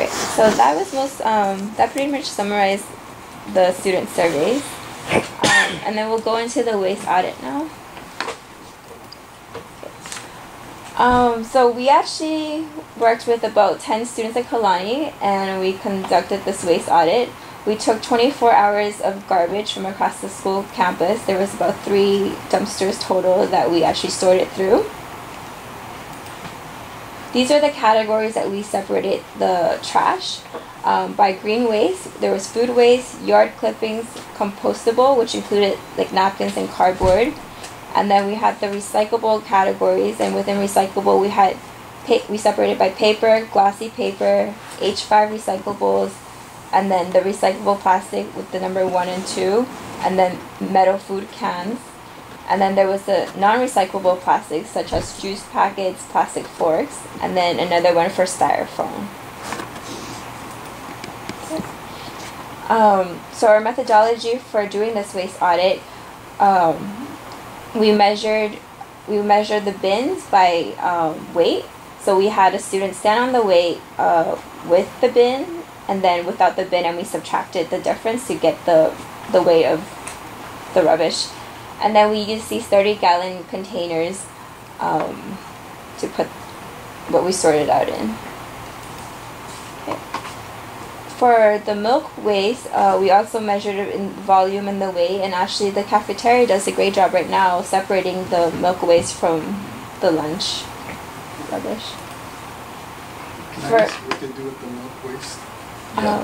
Great. So that was that pretty much summarized the student surveys. And then we'll go into the waste audit now. So we actually worked with about 10 students at Kalani, and we conducted this waste audit. We took 24 hours of garbage from across the school campus. There was about 3 dumpsters total that we actually sorted through. These are the categories that we separated the trash. By green waste, there was food waste, yard clippings, compostable, which included like napkins and cardboard. And then we had the recyclable categories, and within recyclable we separated by paper, glossy paper, H5 recyclables, and then the recyclable plastic with the number 1 and 2, and then metal food cans. And then there was the non-recyclable plastics such as juice packets, plastic forks, and then another one for styrofoam. So our methodology for doing this waste audit, we measured the bins by weight. So we had a student stand on the weight with the bin and then without the bin, and we subtracted the difference to get the weight of the rubbish. And then we used these 30-gallon containers to put what we sorted out in. Okay. For the milk waste, we also measured it in volume and the weight, and actually the cafeteria does a great job right now separating the milk waste from the lunch rubbish. Nice. What they do with the milk waste? Yeah,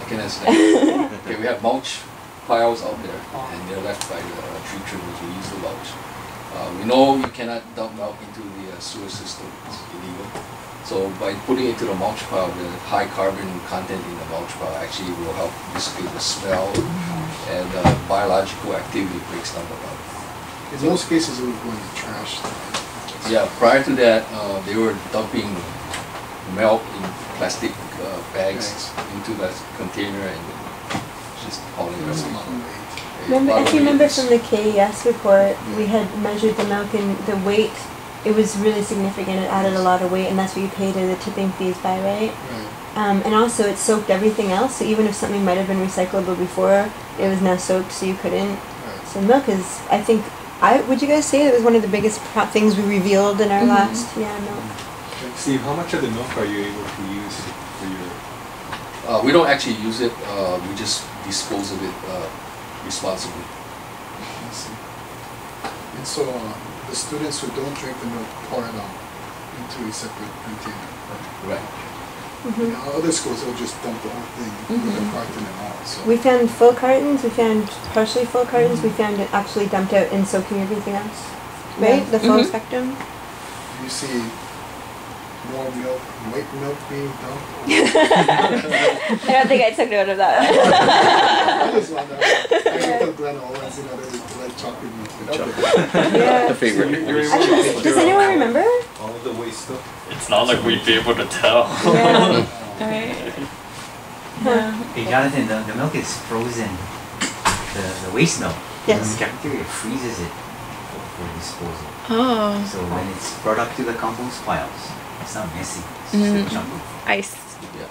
I can answer that. Okay, we have mulch piles out there, and they're left by the tree trimmers who use the mulch. We know you cannot dump milk into the sewer system, it's illegal. So by putting it to the mulch pile, the high carbon content in the mulch pile actually will help dissipate the smell, and biological activity breaks down the milk. In most cases it would go into trash. Yeah, prior to that, they were dumping milk in plastic bags into that container and just hauling it away. If you remember from the KES report, we had measured the milk and the weight. It was really significant. It added a lot of weight, and that's what you paid the tipping fees by, right? And also it soaked everything else, so even if something might have been recyclable before, it was now soaked, so you couldn't. So milk is, I think, would you guys say it was one of the biggest things we revealed in our last, milk? Steve, how much of the milk are you able to use for your... we don't actually use it, we just dispose of it responsibly. I see. And so the students who don't drink the milk pour it out into a separate container. Right. In other schools they'll just dump the whole thing with a carton and all. So. We found full cartons, we found partially full cartons, we found it actually dumped out and soaking everything else. Right? The full spectrum. Do you see more milk, white milk being dumped? I don't think I took note of that. I just wonder. I put granola and there's like chocolate milk. Yeah. The favorite. Does anyone remember? All of the waste stuff? It's not like we'd be able to tell. Yeah. Alright. Hey Jonathan, the milk is frozen. The waste milk. Yes. The cafeteria freezes it for disposal. Oh. So when it's brought up to the compost piles, it's not messy. It's just a chunk of Ice. Yeah.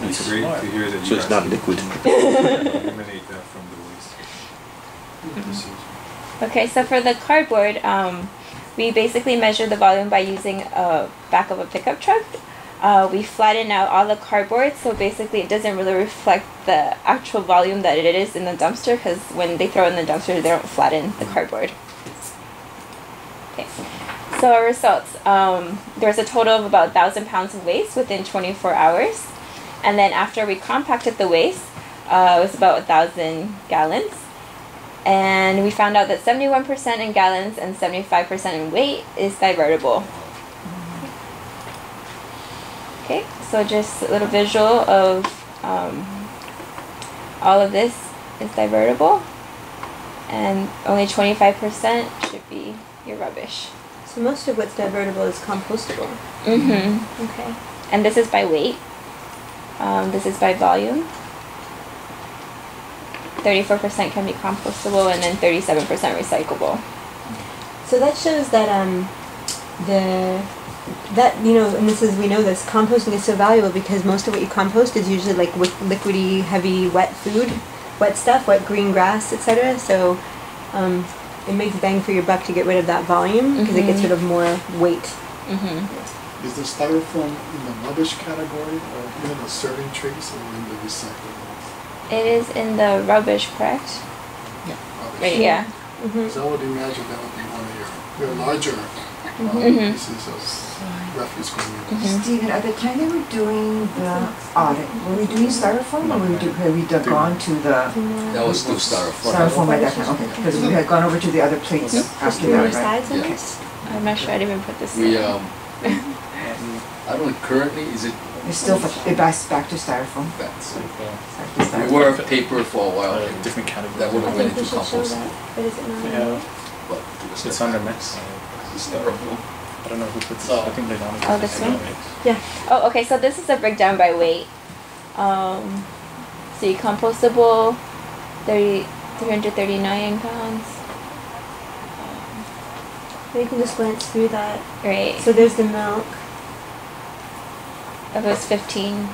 It's great to hear that So it's not liquid. eliminate that from the waste. Okay, so for the cardboard, we basically measure the volume by using a back of a pickup truck. We flatten out all the cardboard, so basically it doesn't really reflect the actual volume that it is in the dumpster, because when they throw it in the dumpster, they don't flatten the cardboard. Okay. So our results, there's a total of about 1,000 pounds of waste within 24 hours. And then after we compacted the waste, it was about 1,000 gallons. And we found out that 71% in gallons and 75% in weight is divertible. Okay, so just a little visual of all of this is divertible. And only 25% should be your rubbish. So most of what's divertible is compostable. Okay. And this is by weight. This is by volume. 34% can be compostable, and then 37% recyclable. So that shows that the that, you know, and this is, we know this, composting is so valuable because most of what you compost is usually like liquidy, heavy, wet food, wet stuff, wet green grass, etc. So it makes bang for your buck to get rid of that volume because it gets rid of more weight. Mm-hmm. Is the styrofoam in the rubbish category or in the serving trays or in the recyclables? It is in the rubbish, correct? Rubbish. Right, yeah. So I would imagine that would be one of your larger pieces of refuse going in. Stephen, at the time they were doing the audit, were we doing styrofoam or have we gone to the That was still styrofoam. styrofoam at that time? Okay, because we had gone over to the other plates after that, right? Sides of Yeah. this? I'm not sure. I didn't even put this We in. I don't know, currently is it It's still, it back to styrofoam. bats? Back to We styrofoam. were paper for a while. Different category. That would I have went think we into should show compost, that, but is it not? Yeah, but it was it's like under mix. styrofoam. I don't know who puts. Oh. I think they don't. Oh, this one? Yeah. Oh, okay. So this is a breakdown by weight. So your compostable, 339 pounds. You can just glance through that. Right. So there's the milk. That was 15.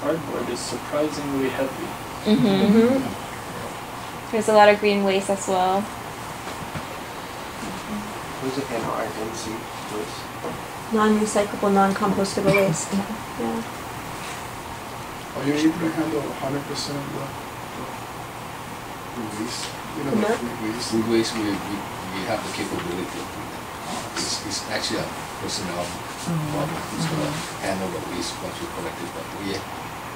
Cardboard is surprisingly heavy. There's a lot of green waste as well. Who's it NRNC? Non-recyclable, non-compostable waste. Yeah. Are you able to handle 100% of the waste? You know, the food waste? Food waste, we have the capability of doing that. It's actually a personnel problem. Who's going to handle the waste once we collect it, but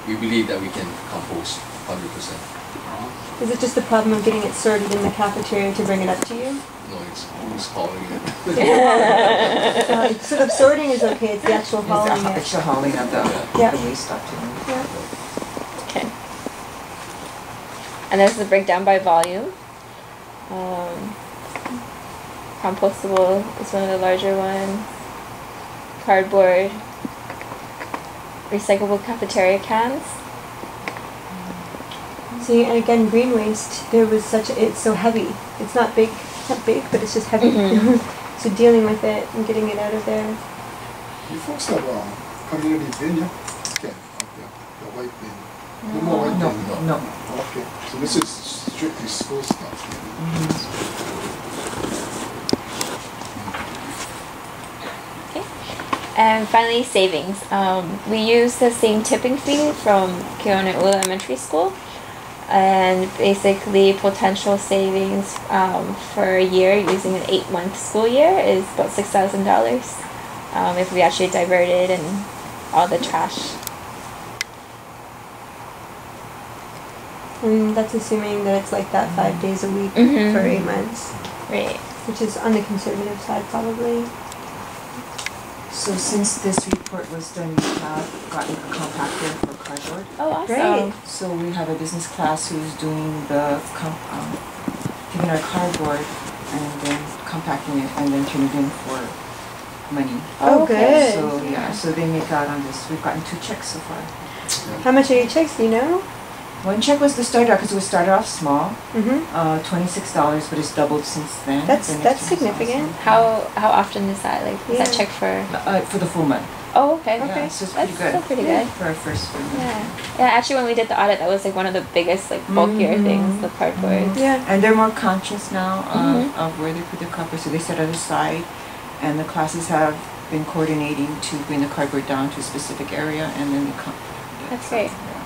we believe that we can compost 100%. Is it just the problem of getting it sorted in the cafeteria to bring it up to you? No, it's who's hauling it. Sort of sorting is okay, it's the actual It's hauling the it. extra hauling of the Yeah. waste stuff too. Yeah. Okay. And this is a breakdown by volume. Compostable is one of the larger ones. Cardboard. Recyclable cafeteria cans. See, and again, green waste, there was it's so heavy. It's not big, but it's just heavy. So dealing with it and getting it out of there. You folks have community bin, yeah? Okay, okay. The white bin. No more white No, bin? no. Okay, so this is strictly school stuff. Okay. And finally, savings. We use the same tipping fee from Keone Elementary School. And basically, potential savings for a year using an 8-month school year is about $6,000 if we actually diverted and all the trash. And that's assuming that it's like that 5 days a week Mhm. for 8 months, Right. which is on the conservative side probably. So since this report was done, we have gotten a compactor for cardboard. Oh, awesome. Great. So we have a business class who's doing the, taking our cardboard and then compacting it and then turning it in for money. Oh, okay. good. So yeah, so they make out on this. We've gotten 2 checks so far. How much are your checks, do you know? One check was to start out because we started off small, Mm-hmm. $26, but it's doubled since then. That's The next that's one is significant. How often is that? Like, is that Yeah. check for? awesome. For the full month. Oh, okay. Yeah, so it's That's pretty good. still pretty good. For our first full month. Yeah. Yeah. Actually, when we did the audit, that was like one of the biggest, like, bulkier things, the cardboard. Yeah. And they're more conscious now Mhm. of where they put the cardboard, so they set it aside. And the classes have been coordinating to bring the cardboard down to a specific area, and then they come. That's great. Yeah.